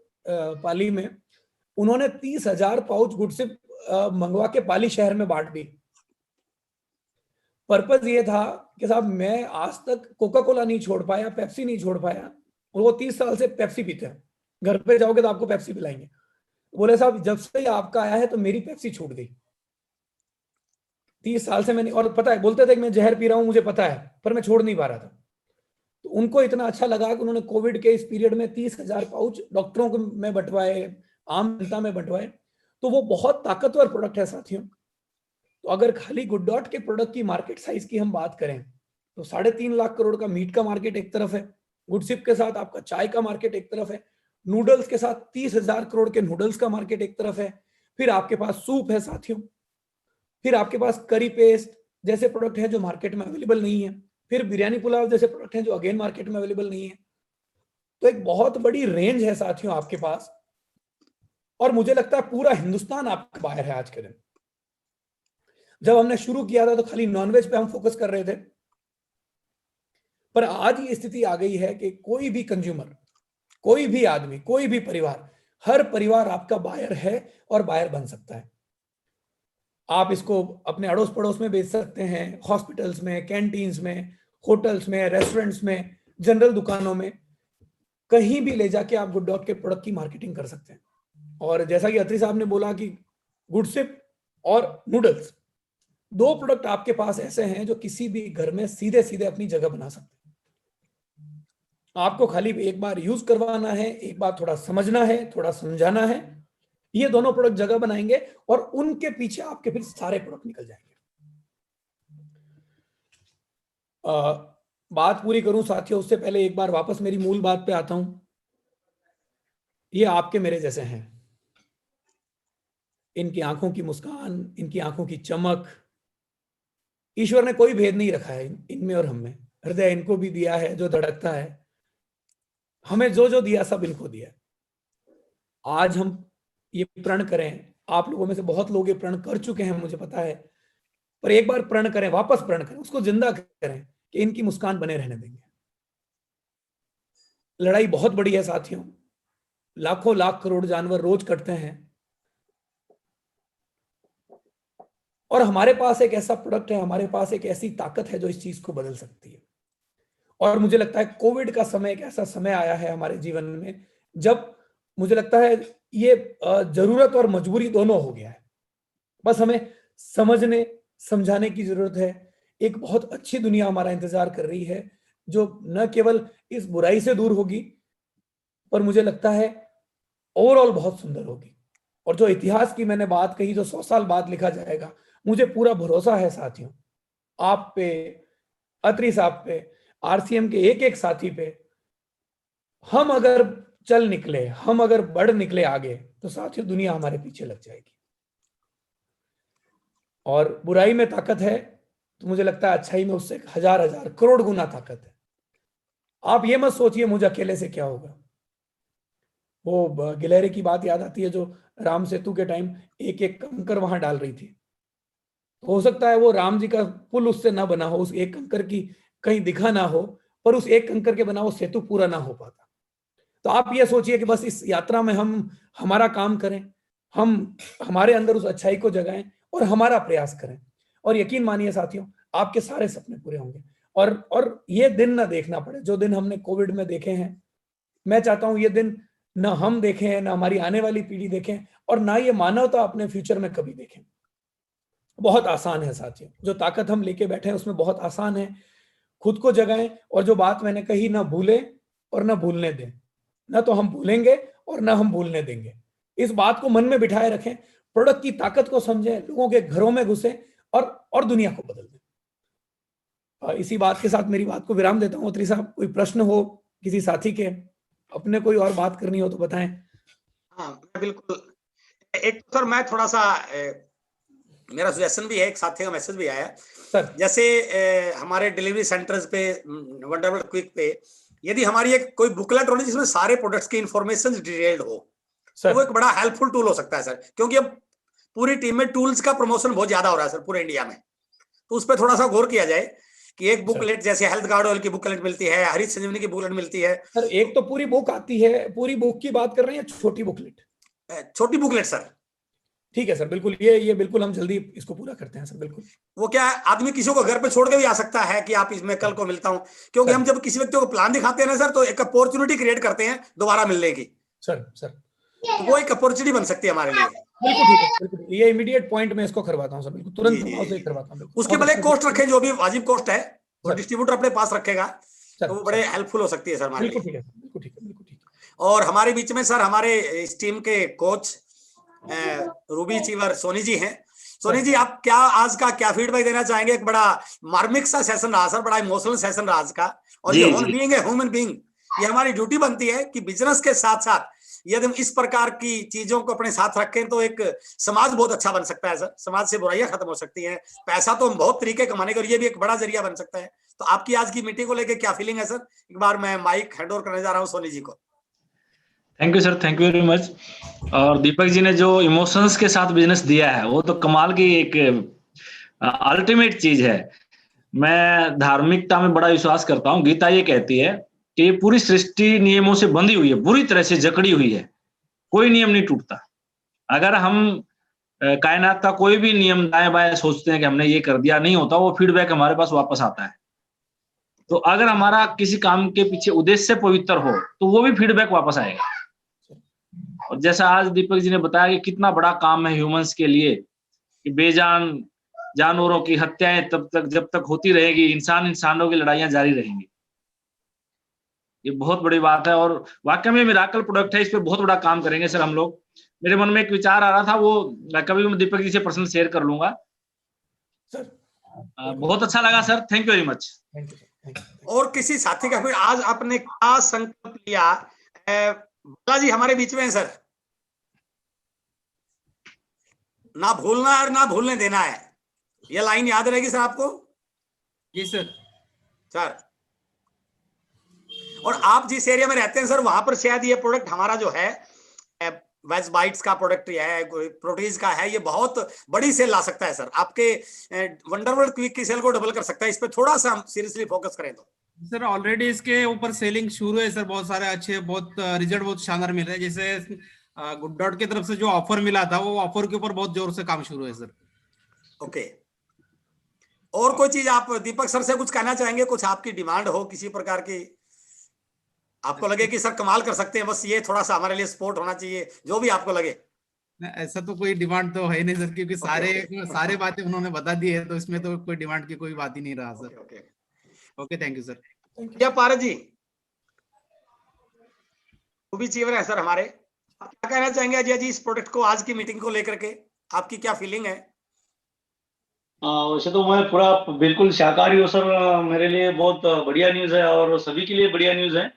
पाली में, उन्होंने 30,000 पाउच गुडसिप मंगवा के पाली शहर में बांट दी। पर्पज ये था कि साहब मैं आज तक कोका कोला नहीं छोड़ पाया, पेप्सी नहीं छोड़ पाया, और वो 30 साल से पेप्सी पीते हैं। घर पे जाओगे तो आपको पेप्सी पिलाएंगे। बोले साहब जब से आपका आया है तो मेरी पेप्सी छूट गई। 30 साल से मैंने, और पता है बोलते थे कि मैं जहर पी रहा हूं, मुझे पता है, पर मैं छोड़ नहीं पा रहा था। तो उनको इतना अच्छा लगा कि उन्होंने कोविड के इस पीरियड में 30,000 पाउच डॉक्टरों को में बंटवाए, आम जनता में बंटवाए। तो वो बहुत ताकतवर प्रोडक्ट है साथियों। तो अगर खाली गुड डॉट के प्रोडक्ट की मार्केट साइज की हम बात करें तो 3.5 लाख करोड़ का मीट का मार्केट एक तरफ है, गुडसिप के साथ आपका चाय का मार्केट एक तरफ है, नूडल्स के साथ 30,000 करोड़ के नूडल्स का मार्केट एक तरफ है, फिर आपके पास सूप है साथियों, फिर आपके पास करी पेस्ट जैसे प्रोडक्ट है जो मार्केट में अवेलेबल नहीं है, फिर बिरयानी पुलाव जैसे प्रोडक्ट है जो अगेन मार्केट में अवेलेबल नहीं है। तो एक बहुत बड़ी रेंज है साथियों आपके पास, और मुझे लगता है पूरा हिंदुस्तान आपका बाहर है आज के दिन। जब हमने शुरू किया था तो खाली नॉनवेज पे हम फोकस कर रहे थे, पर आज ये स्थिति आ गई है कि कोई भी कंज्यूमर, कोई भी आदमी, कोई भी परिवार, हर परिवार आपका बायर है और बायर बन सकता है। आप इसको अपने अड़ोस पड़ोस में बेच सकते हैं, हॉस्पिटल्स में, कैंटीन्स में, होटल्स में, रेस्टोरेंट्स में, जनरल दुकानों में, कहीं भी ले जाके आप गुड डॉट के प्रोडक्ट की मार्केटिंग कर सकते हैं। और जैसा कि अत्री साहब ने बोला कि गुडसिप और नूडल्स 2 प्रोडक्ट आपके पास ऐसे हैं जो किसी भी घर में सीधे सीधे अपनी जगह बना सकते हैं। आपको खाली एक बार यूज करवाना है, एक बार थोड़ा समझना है, थोड़ा समझाना है। ये दोनों प्रोडक्ट जगह बनाएंगे और उनके पीछे आपके फिर सारे प्रोडक्ट निकल जाएंगे। बात पूरी करूं साथियों, उससे पहले एक बार वापस मेरी मूल बात पे आता हूं। ये आपके मेरे जैसे हैं, इनकी आंखों की मुस्कान, इनकी आंखों की चमक, ईश्वर ने कोई भेद नहीं रखा है इनमें और हम में। हृदय इनको भी दिया है जो धड़कता है, हमें जो जो दिया सब इनको दिया। आज हम ये प्रण करें आप लोगों में से बहुत लोग ये प्रण कर चुके हैं, मुझे पता है, पर एक बार प्रण करें, वापस प्रण करें, उसको जिंदा करें कि इनकी मुस्कान बने रहने देंगे। लड़ाई बहुत बड़ी है साथियों, लाखों लाख करोड़ जानवर रोज कटते हैं, और हमारे पास एक ऐसा प्रोडक्ट है, हमारे पास एक ऐसी ताकत है जो इस चीज को बदल सकती है। और मुझे लगता है कोविड का समय एक ऐसा समय आया है हमारे जीवन में जब मुझे लगता है ये जरूरत और मजबूरी दोनों हो गया है। बस हमें समझने समझाने की जरूरत है। एक बहुत अच्छी दुनिया हमारा इंतजार कर रही है जो न केवल इस बुराई से दूर होगी, पर मुझे लगता है ओवरऑल बहुत सुंदर होगी। और जो इतिहास की मैंने बात कही, जो 100 साल बाद लिखा जाएगा, मुझे पूरा भरोसा है साथियों, आप पे, अत्री साहब पे, आरसीएम के एक एक साथी पे। हम अगर चल निकले, हम अगर बढ़ निकले आगे, तो साथियों दुनिया हमारे पीछे लग जाएगी। और बुराई में ताकत है तो मुझे लगता है अच्छाई में उससे 1000 करोड़ गुना ताकत है। आप ये मत सोचिए मुझे अकेले से क्या होगा। वो गिलहरी की बात याद आती है जो राम सेतु के टाइम एक एक कंकर वहां डाल रही थी। हो सकता है वो राम जी का पुल उससे ना बना हो, उस एक कंकर की कहीं दिखा ना हो, पर उस एक कंकर के बना वो सेतु पूरा ना हो पाता। तो आप ये सोचिए कि बस इस यात्रा में हम हमारा काम करें, हम हमारे अंदर उस अच्छाई को जगाएं और हमारा प्रयास करें, और यकीन मानिए साथियों आपके सारे सपने पूरे होंगे। और ये दिन ना देखना पड़े जो दिन हमने कोविड में देखे हैं। मैं चाहता हूं ये दिन ना हम देखें, ना हमारी आने वाली पीढ़ी देखें, और ना ये मानवता अपने फ्यूचर में कभी देखें। बहुत आसान है साथियों, जो ताकत हम लेके बैठे हैं उसमें बहुत आसान है। खुद को जगाएं, और जो बात मैंने कही ना भूलें और ना भूलने दें। ना तो हम भूलेंगे और ना हम भूलने देंगे। इस बात को मन में बिठाए रखें, प्रोडक्ट की ताकत को समझें, लोगों के घरों में घुसें और दुनिया को बदल दें। इसी बात के साथ मेरी बात को विराम देता हूं। अत्री साहब, कोई प्रश्न हो किसी साथी के, अपने कोई और बात करनी हो तो बताएं। हाँ बिल्कुल। एक सर मैं थोड़ा सा मेरा सजेशन भी है, एक साथी का मैसेज भी आया सर। जैसे हमारे डिलीवरी सेंटर्स पे वंडरबल क्विक पे यदि हमारी एक कोई बुकलेट होनी जिसमें सारे प्रोडक्ट्स की इंफॉर्मेशन डिटेल्ड हो, तो वो एक बड़ा हेल्पफुल टूल हो सकता है सर। क्योंकि अब पूरी टीम में टूल्स का प्रमोशन बहुत ज्यादा हो रहा है सर पूरे इंडिया में, तो उस पर थोड़ा सा गौर किया जाए कि एक बुकलेट जैसे हेल्थ गार्ड ऑयल की बुकलेट मिलती है, हरित संजीवनी की बुकलेट मिलती है सर। एक तो पूरी बुक आती है, पूरी बुक की बात कर रहे हैं, छोटी बुकलेट? छोटी बुकलेट सर। ठीक है सर, बिल्कुल ये बिल्कुल हम जल्दी इसको पूरा करते हैं सर। बिल्कुल वो क्या है, आदमी किसी को घर पे छोड़ के भी आ सकता है कि आप इसमें कल को मिलता हूं, क्योंकि हम जब किसी व्यक्ति को प्लान दिखाते हैं ना सर, तो एक अपॉर्चुनिटी क्रिएट करते हैं दोबारा मिलने की। सर तो वो एक अपॉर्चुनिटी बन सकती है हमारे लिए। बिल्कुल ठीक है, बिल्कुल ये इमीडिएट पॉइंट में इसको करवाता हूं सर, बिल्कुल तुरंत प्रभाव से करवाता हूं। उसके भले कॉस्ट रखें जो भी वाजिब कॉस्ट है, वो डिस्ट्रीब्यूटर अपने पास रखेगा, तो वो बड़े हेल्पफुल हो सकती है सर हमारे लिए। बिल्कुल ठीक है, बिल्कुल ठीक है, बिल्कुल ठीक है। और हमारे बीच में सर हमारे इस टीम के कोच रूबी चीवर सोनी जी हैं। सोनी जी, आप क्या आज का क्या फीडबैक देना चाहेंगे? एक बड़ा मार्मिक सा सेशन रहा सर, बड़ा इमोशनल सेशन रहा आज का। और ये ह्यूमन बीइंग है, ह्यूमन बीइंग, ये हमारी ड्यूटी बनती है कि बिजनेस के साथ साथ यदि हम इस प्रकार की चीजों को अपने साथ रखें तो एक समाज बहुत अच्छा बन सकता है सर। समाज से बुराइयां खत्म हो सकती हैं। पैसा तो हम बहुत तरीके कमाने के, और ये भी एक बड़ा जरिया बन सकता है। तो आपकी आज की मीटिंग को लेकर क्या फीलिंग है सर? एक बार मैं माइक हैंड ओवर करने जा रहा हूँ सोनी जी को। Thank you sir, thank you very much. और दीपक जी ने जो इमोशंस के साथ बिजनेस दिया है वो तो कमाल की एक अल्टीमेट चीज है। मैं धार्मिकता में बड़ा विश्वास करता हूँ। गीता ये कहती है कि ये पूरी सृष्टि नियमों से बंधी हुई है, बुरी तरह से जकड़ी हुई है, कोई नियम नहीं टूटता। अगर हम कायनात का कोई भी नियम दाएं बाएं सोचते हैं कि हमने ये कर दिया, नहीं होता, वो फीडबैक हमारे पास वापस आता है। तो अगर हमारा किसी काम के पीछे उद्देश्य पवित्र हो तो वो भी फीडबैक वापस आएगा। और जैसा आज दीपक जी ने बताया कि कितना बड़ा काम है ह्यूमंस के लिए, कि बेजान जानवरों की हत्याएं तब तक जब तक होती रहेगी, इंसानों की लड़ाइयां जारी रहेंगी। ये बहुत बड़ी बात है और वाकई में मिराकल प्रोडक्ट है। इस पे बहुत बड़ा काम करेंगे सर हम लोग। मेरे मन में एक विचार आ रहा था, वो कभी मैं दीपक जी से पर्सनल शेयर कर लूंगा सर। बहुत अच्छा लगा sir, thank you very much. और किसी साथी का कोई आज आपने क्या संकल्प लिया? बालाजी हमारे बीच में है सर, ना भूलना है और ना भूलने देना है। ये लाइन याद रहेगी सर आपको? जी सर। सर, और आप जिस एरिया में रहते हैं सर, वहां पर शायद ये प्रोडक्ट हमारा जो है वेज बाइट्स का प्रोडक्ट है, प्रोटीज का है, ये बहुत बड़ी सेल ला सकता है सर, आपके वंडरवर्ल्ड क्विक की सेल को डबल कर सकता है। इस पे थोड़ा सा हम सीरियसली फोकस करें तो सर ऑलरेडी इसके ऊपर सेलिंग शुरू है सर, बहुत सारे अच्छे, बहुत रिजल्ट बहुत शानदार मिल रहे हैं। जैसे गुड डॉट की तरफ से जो ऑफर मिला था, वो ऑफर के ऊपर बहुत जोर से काम शुरू है सर। ओके, और कोई चीज आप दीपक सर से कुछ कहना चाहेंगे? कुछ आपकी डिमांड हो किसी प्रकार की, आपको लगे कि सर कमाल कर सकते हैं, बस ये थोड़ा सा हमारे लिए सपोर्ट होना चाहिए, जो भी आपको लगे। ऐसा तो कोई डिमांड तो है नहीं सर, क्योंकि सारे बातें उन्होंने बता दी है, तो इसमें तो कोई डिमांड की कोई बात ही नहीं रहा sir. Okay, thank you sir. क्या पारस जी, वो भी चीवर है सर हमारे, आप क्या कहना चाहेंगे अजय जी इस प्रोडक्ट को, आज की मीटिंग को लेकर के आपकी क्या फीलिंग है? वैसे तो मैं पूरा बिल्कुल शाकाहारी हूँ सर, मेरे लिए बहुत बढ़िया न्यूज़ है और सभी के लिए बढ़िया न्यूज़ है।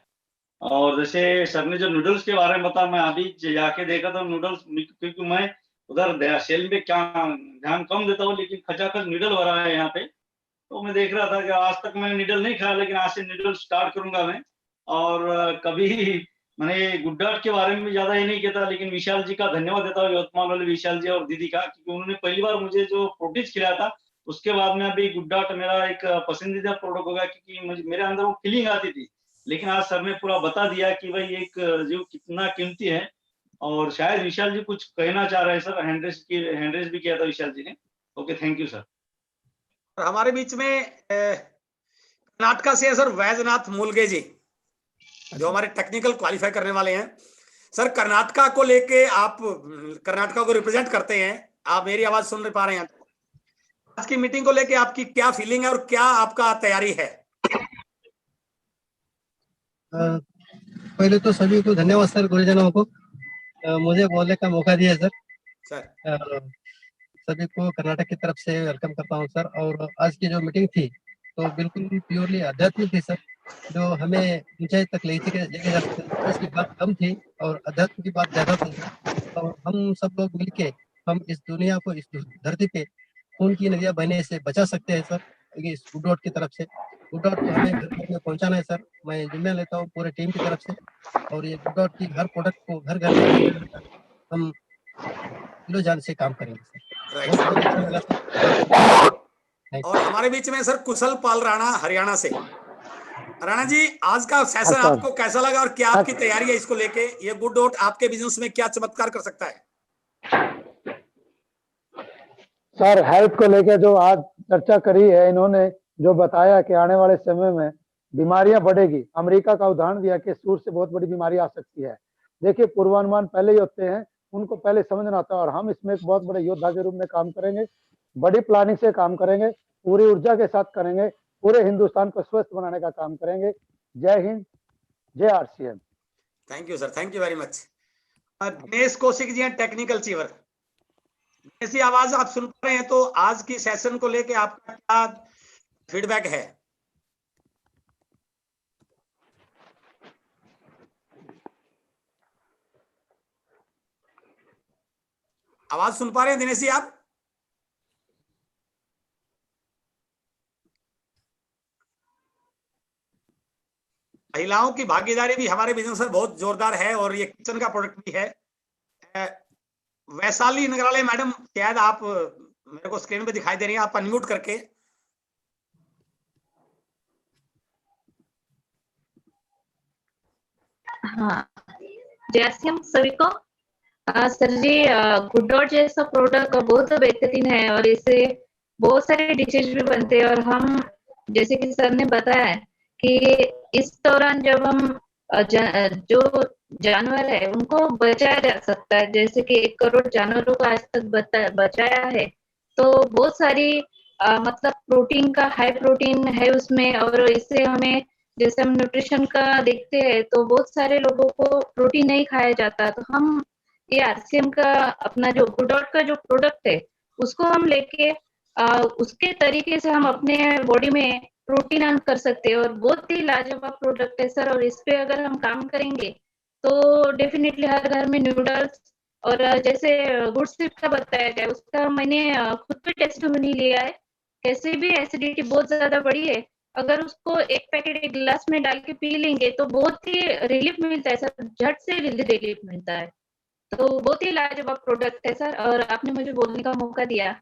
और जैसे सर ने जो नूडल्स के बारे में बताया, मैं अभी जाके देखा था नूडल्स, क्योंकि मैं उधर सेल में क्या ध्यान कम देता हूँ, लेकिन खचाखच नूडल भरा है यहाँ पे। तो मैं देख रहा था कि आज तक मैंने नूडल नहीं खाया, लेकिन आज से नूडल स्टार्ट करूंगा मैं। और कभी मैंने गुड डॉट के बारे में ज्यादा ही नहीं कहता, लेकिन विशाल जी का धन्यवाद देता हूँ, यवतमाल वाले विशाल जी और दीदी का, क्योंकि उन्होंने पहली बार मुझे जो प्रोटीज खिलाया था, उसके बाद में अभी गुड डॉट मेरा एक पसंदीदा प्रोडक्ट होगा, क्योंकि मुझे मेरे अंदर वो फीलिंग आती थी। लेकिन आज सर ने पूरा बता दिया कि भाई एक जीव कितना कीमती है। और शायद विशाल जी कुछ कहना चाह रहे हैं सर, हैंडरेस भी किया था विशाल जी ने। Okay, thank you sir. हमारे बीच में कर्नाटका से है सर वैजनाथ मूलगे जी, जो हमारे टेक्निकल क्वालिफाई करने वाले हैं। सर कर्नाटका को लेके, आप कर्नाटका को रिप्रेजेंट करते हैं, आप मेरी आवाज सुन पा रहे हैं? आज की मीटिंग को लेके आपकी क्या फीलिंग है और क्या आपका तैयारी है? पहले तो सभी को धन्यवाद सर, गुरुजनों को मुझे बोलने का मौका दिया सर। सभी को कर्नाटक की तरफ से वेलकम करता हूं सर। और आज की जो मीटिंग थी तो बिल्कुल प्योरली आध्यात्मिक थी सर, जो हमें ऊंचाई तक लेके जा सकते। इसकी बात कम थी और अध्यात्म की बात ज्यादा थी। और हम सब लोग मिलके हम इस दुनिया को, इस धरती पे खून की नदियां बहने से बचा सकते हैं सर, इस गुड डॉट की तरफ से। गुड डॉट को हमें घर घर में पहुंचाना है सर, मैं जिम्मे लेता हूँ पूरे टीम की तरफ से। और ये गुड डॉट की हर प्रोडक्ट को घर घर में हम किलो जान से काम करेंगे सर। बहुत अच्छा लगा सर। और हमारे बीच में सर कुशल पाल राणा हरियाणा से। राणा जी, आज का सेशन आपको कैसा लगा और क्या आपकी तैयारी है इसको लेके? ये गुड डॉट आपके बिजनेस में क्या चमत्कार कर सकता है? सर हेल्थ को लेके जो आज चर्चा करी है इन्होंने, जो बताया कि आने वाले समय में बीमारियां बढ़ेगी, अमेरिका का उदाहरण दिया कि सूर से बहुत बड़ी बीमारी आ सकती है। देखिए पूर्वानुमान पहले ही होते हैं, उनको पहले समझना आता है। और हम इसमें एक बहुत बड़े योद्धा के रूप में काम करेंगे, बड़ी प्लानिंग से काम करेंगे, पूरी ऊर्जा के साथ करेंगे, पूरे हिंदुस्तान को स्वस्थ बनाने का काम करेंगे। जय हिंद, जय RCM. Thank you sir, thank you very much. Dinesh Kaushik ji हैं टेक्निकल चीवर। ऐसी आवाज आप सुन पा रहे हैं, तो आज की सेशन को लेके आपका क्या फीडबैक है? आवाज सुन पा रहे हैं दिनेश जी आप? महिलाओं की भागीदारी भी हमारे बिजनेस में बहुत जोरदार है और ये किचन का प्रोडक्ट भी है। वैशाली नगरालय मैडम, शायद आप मेरे को स्क्रीन पे दिखाई दे रही हैं, आप अनम्यूट करके। हाँ, जैसे हम सभी को सर जी, गुड डॉट जैसा प्रोडक्ट बहुत बेहतरीन है और इससे बहुत सारे डिशेज भी बनते हैं। और हम जैसे कि सर ने बताया है कि इस दौरान जब हम जो जानवर है उनको बचाया जा सकता है, जैसे कि 1 करोड़ जानवरों को आज तक बचाया है, तो बहुत सारी मतलब प्रोटीन का, हाई प्रोटीन है उसमें। और इससे हमें, जैसे हम न्यूट्रिशन का देखते हैं तो बहुत सारे लोगों को प्रोटीन नहीं खाया जाता, तो हम ये आरसीएम का अपना जो गुड डॉट का जो प्रोडक्ट है उसको हम लेके उसके तरीके से हम अपने बॉडी में प्रोटीन अर्न कर सकते हैं। और बहुत ही लाजवाब प्रोडक्ट है सर, और इस पे अगर हम काम करेंगे तो डेफिनेटली हर घर में नूडल्स, और जैसे गुड स्लिप का बताया जाए उसका मैंने खुद पे टेस्टिमोनी लिया है, कैसे भी एसिडिटी बहुत ज्यादा बढ़ी है, अगर उसको एक पैकेट एक गिलास में डाल के पी लेंगे तो बहुत ही रिलीफ मिलता है सर, झट से रिलीफ मिलता है। तो बहुत ही लाजवाब प्रोडक्ट है सर, और आपने मुझे बोलने का मौका दिया,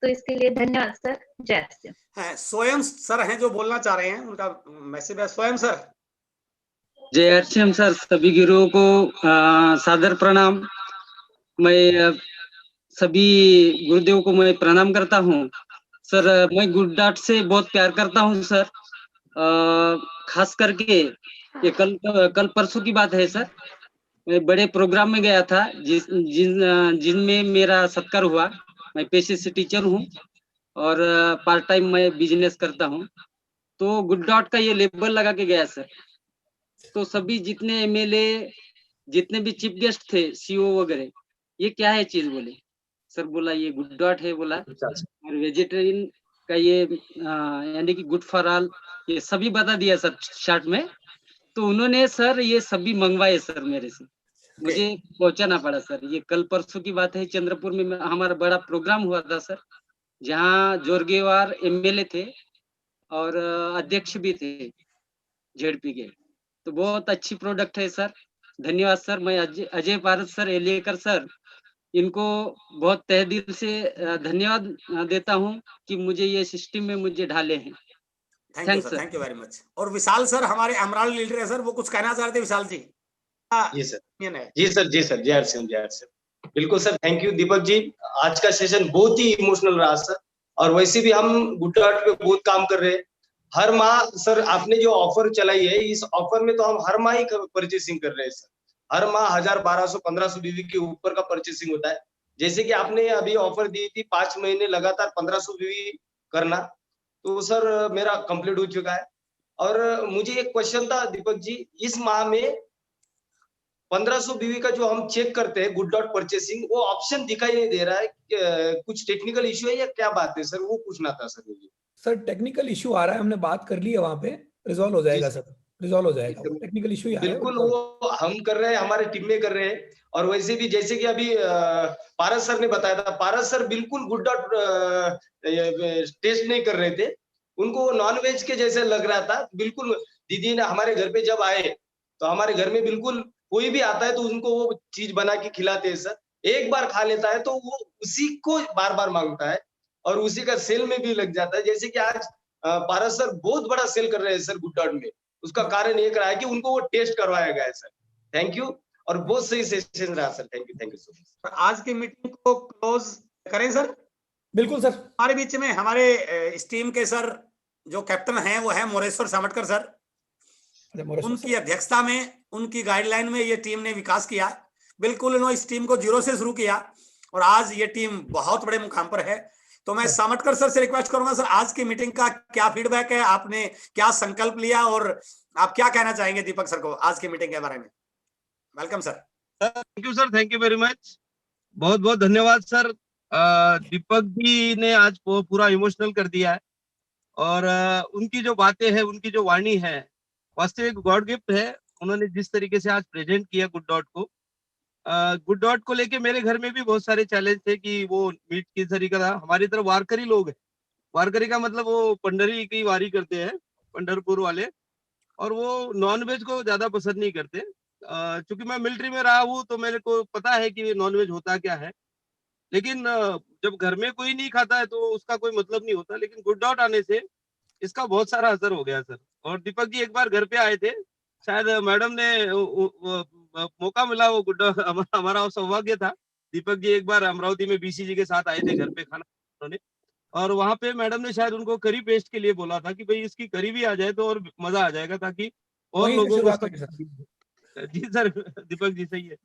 तो इसके लिए धन्यवाद सर। जय श्री राम। स्वयं सर हैं जो बोलना चाह रहे हैं, उनका मैसेज है। स्वयं सर। जय हरसिम सर, सभी गुरुओं को सादर प्रणाम। मैं सभी गुरुदेव को मैं प्रणाम करता हूँ सर। मैं गुड डॉट से बहुत प्यार करता हूँ सर। खास करके ये कल परसों की बात है सर, मैं बड़े प्रोग्राम में गया था जिनमें मेरा सत्कार हुआ। मैं पेशे से टीचर हूँ और पार्ट टाइम मैं बिजनेस करता हूँ। तो गुड डॉट का ये लेबल लगा के गया सर। तो सभी जितने एमएलए, जितने भी चीफ गेस्ट थे, सीओ वगैरह, ये क्या है चीज बोले सर। बोला ये गुड डॉट है बोला, और वेजिटेरियन का ये यानी कि गुड फॉर ऑल, ये सभी बता दिया सर शॉर्ट में। तो उन्होंने सर ये सभी मंगवाए सर मेरे से, मुझे पहुंचाना पड़ा सर। ये कल परसों की बात है, चंद्रपुर में हमारा बड़ा प्रोग्राम हुआ था सर, जहाँ जोरगेवार एमएलए थे और अध्यक्ष भी थे जेडपी के। तो बहुत अच्छी प्रोडक्ट है सर, धन्यवाद सर। मैं अजय पारस सर एलियकर सर, इनको बहुत तहे दिल से धन्यवाद देता हूं कि मुझे ये सिस्टम में मुझे ढाले हैं। Thank you sir, thank you very much. और विशाल सर हमारे अमराल लीडर है सर, वो कुछ कहना चाह रहे थे। विशाल जी। जी सर, जी सर, जी सर, जय हरसिम, जय हरसिम। बिल्कुल sir, thank you Deepak ji. आज का सेशन बहुत ही इमोशनल रहा सर, और वैसे भी हम गुड डॉट पे बहुत काम कर रहे हैं। हर माह सर आपने जो ऑफर चलाई है, इस ऑफर में तो हम हर माह ही परचेसिंग कर रहे हैं सर। हर माह 1000, 1200, 1500 बीवी के ऊपर का परचेसिंग होता है। जैसे कि आपने अभी ऑफर दी थी 5 महीने लगातार 1500 बीवी करना, तो सर मेरा कंप्लीट हो चुका है। और मुझे एक क्वेश्चन था दीपक जी, इस माह में 1500 बीवी का जो हम चेक करते हैं गुड डॉट परचेसिंग, वो ऑप्शन दिखाई नहीं दे रहा है। कुछ टेक्निकल इश्यू है या क्या बात है सर, वो पूछना था सर मुझे। सर टेक्निकल इश्यू आ रहा है, हमने बात कर ली है, वहां पे रिजॉल्व हो जाएगा सर, रिजॉल्व हो जाएगा। टेक्निकल इश्यू ही आ रहा है बिल्कुल, वो हम कर रहे हैं, हमारे टीम में कर रहे हैं। और वैसे भी जैसे कि अभी पारस सर ने बताया था, पारस सर बिल्कुल गुड डॉट टेस्ट नहीं कर रहे थे, उनको नॉन वेज के जैसे लग रहा था। बिल्कुल दीदी ने हमारे घर पे जब आए, तो हमारे घर में बिल्कुल कोई भी आता है तो उनको वो चीज बना के खिलाते हैं सर। एक बार खा लेता है तो वो उसी को बार बार मांगता है, और उसी का सेल में भी लग जाता है। जैसे कि आज पारस सर बहुत बड़ा सेल कर रहे हैं सर गुड डॉट में। उसका कारण एक रहा है कि उनको वो टेस्ट करवाया गया है सर। थैंक यू, और बहुत सही सेशन रहा sir. Thank you so much. आज की मीटिंग को क्लोज करें सर। बिल्कुल सर। हमारे बीच में हमारे इस टीम के सर जो कैप्टन हैं वो है मोरेश्वर सामटकर सर। उनकी अध्यक्षता में, उनकी गाइडलाइन में ये टीम ने विकास किया। बिल्कुल उन्होंने इस टीम को 0 से शुरू किया, और आज ये टीम बहुत बड़े मुकाम पर है। तो मैं सामटकर सर से रिक्वेस्ट करूंगा सर, आज की मीटिंग का क्या फीडबैक है, आपने क्या संकल्प लिया, और आप क्या कहना चाहेंगे दीपक सर को आज की मीटिंग के बारे में। Welcome sir. Thank you sir, thank you very much. बहुत बहुत धन्यवाद सर। दीपक जी ने आज पूरा इमोशनल कर दिया है, और उनकी जो बातें हैं, उनकी जो वाणी है, वास्तविक गॉड गिफ्ट है। उन्होंने जिस तरीके से आज प्रेजेंट किया गुड डॉट को, गुड डॉट को लेके मेरे घर में भी बहुत सारे चैलेंज थे कि वो मीट किस तरीके का। हमारी तरफ वारकरी लोग हैं, वारकरी का मतलब वो पंडरी की वारी करते हैं, पंढरपुर वाले, और वो नॉन वेज को ज्यादा पसंद नहीं करते। चूंकि मैं मिलिट्री में रहा हूँ तो मेरे को पता है कि नॉन वेज होता क्या है। लेकिन जब घर में कोई नहीं खाता है तो उसका कोई मतलब नहीं होता। लेकिन गुड डॉट आने से इसका बहुत सारा असर हो गया सर। और दीपक जी एक बार घर पे आए थे, शायद मैडम ने मौका मिला, वो गुड डॉट हमारा सौभाग्य था। दीपक जी एक बार अमरावती में बीसीजी के साथ आए थे घर पे खाना उन्होंने, और वहां पे मैडम ने शायद उनको करी पेस्ट के लिए बोला था कि भाई इसकी करी भी आ जाए तो और मजा आ जाएगा, ताकि और लोगों को। जी सर, दीपक जी सही है।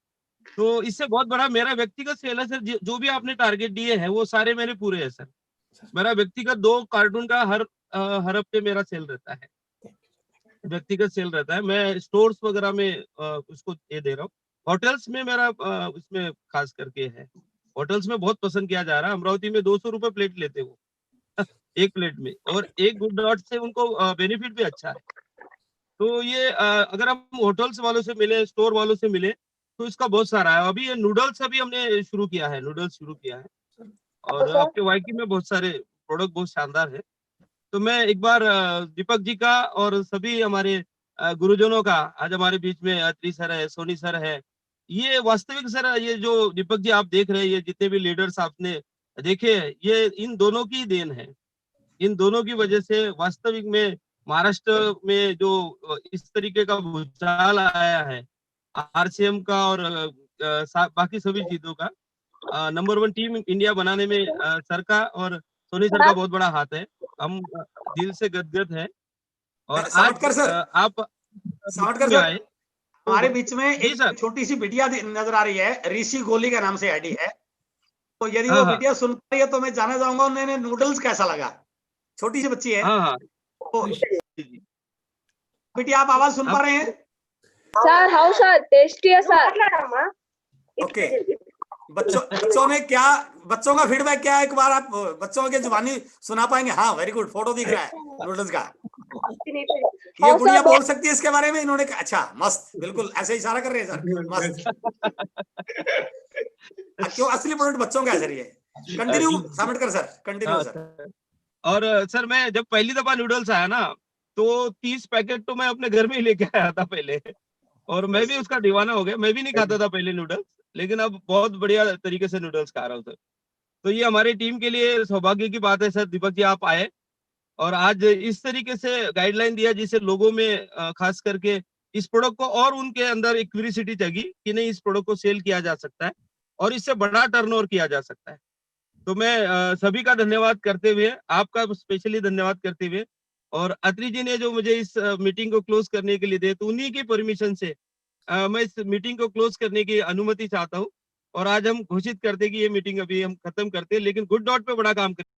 तो इससे बहुत बड़ा मेरा व्यक्तिगत सेल है सर। जो भी आपने टारगेट दिए हैं वो सारे मेरे पूरे हैं सर। मेरा व्यक्तिगत 2 कार्टून का हर हफ्ते मेरा सेल रहता है, व्यक्तिगत सेल रहता है। मैं स्टोर्स वगैरह में उसको ये दे रहा हूँ। होटल्स में मेरा इसमें खास करके है, होटल्स में बहुत पसंद किया जा रहा है। अमरावती में 200 रुपए प्लेट लेते हो एक प्लेट में, और एक गुड डॉट से उनको बेनिफिट भी अच्छा है। तो ये अगर हम होटल्स वालों से मिले, स्टोर वालों से मिले, तो इसका बहुत सारा है। अभी ये नूडल्स अभी हमने शुरू किया है, नूडल्स शुरू किया है, और आपके वाईकी में बहुत सारे प्रोडक्ट बहुत शानदार है। तो मैं एक बार दीपक जी का और सभी हमारे गुरुजनों का, आज हमारे बीच में अत्री सर है, सोनी सर है, ये वास्तविक सर, ये जो दीपक जी आप देख रहे हैं, ये जितने भी लीडर्स आपने देखे, ये इन दोनों की देन है। इन दोनों की वजह से वास्तविक में महाराष्ट्र में जो इस तरीके का भूचाल आया है, आरसीएम का और बाकी सभी चीजों का, नंबर 1 टीम इंडिया बनाने में सर का और सोनी सर का बहुत बड़ा हाथ है। हम दिल से गदगद हैं। और सावटकर सर, आप सावटकर सर, हमारे बीच में एक छोटी सी बिटिया नजर आ रही है, ऋषि गोली का नाम से आईडी है। तो यदि वो बिटिया सुन पा रही है तो मैं जानना चाहूंगा उन्हें नूडल्स कैसा लगा। छोटी सी बच्ची है। तो बिटिया आप आवाज सुन पा रहे हैं? सर हाउ सर, टेस्टी है सर। ओके, बच्चों ने क्या, बच्चों का फीडबैक क्या है, एक बार आप बच्चों के जुबानी सुना पाएंगे? हाँ, वेरी गुड, फोटो दिख रहा है नूडल्स का। ये गुड़िया बोल सकती है इसके बारे में? इन्होंने कहा अच्छा, मस्त, बिल्कुल ऐसे इशारा कर रहे हैं सर, मस्त। क्यों असली प्रोडक्ट बच्चों का है सर ये? Continue Savatkar sir, continue sir. और सर मैं जब पहली दफा नूडल्स आया ना, तो 30 पैकेट तो मैं अपने घर में ही लेके आया था पहले, और मैं भी उसका दीवाना हो गया। मैं भी नहीं खाता था पहले नूडल्स, लेकिन अब बहुत बढ़िया तरीके से नूडल्स खा रहा हूँ सर। तो ये हमारी टीम के लिए सौभाग्य की बात है सर, दीपक जी आप आए और आज इस तरीके से गाइडलाइन दिया जिससे लोगों में खास करके इस प्रोडक्ट को और उनके अंदर एक क्यूरियोसिटी जगी कि नहीं, इस प्रोडक्ट को सेल किया जा सकता है और इससे बड़ा टर्नओवर किया जा सकता है। तो मैं सभी का धन्यवाद करते हुए, आपका स्पेशली धन्यवाद करते हुए, और अत्रि जी ने जो मुझे इस मीटिंग को क्लोज करने के लिए दे, तो उन्हीं की परमिशन से मैं इस मीटिंग को क्लोज करने की अनुमति चाहता हूँ। और आज हम घोषित करते कि ये मीटिंग अभी हम खत्म करते हैं, लेकिन गुड डॉट पे बड़ा काम करते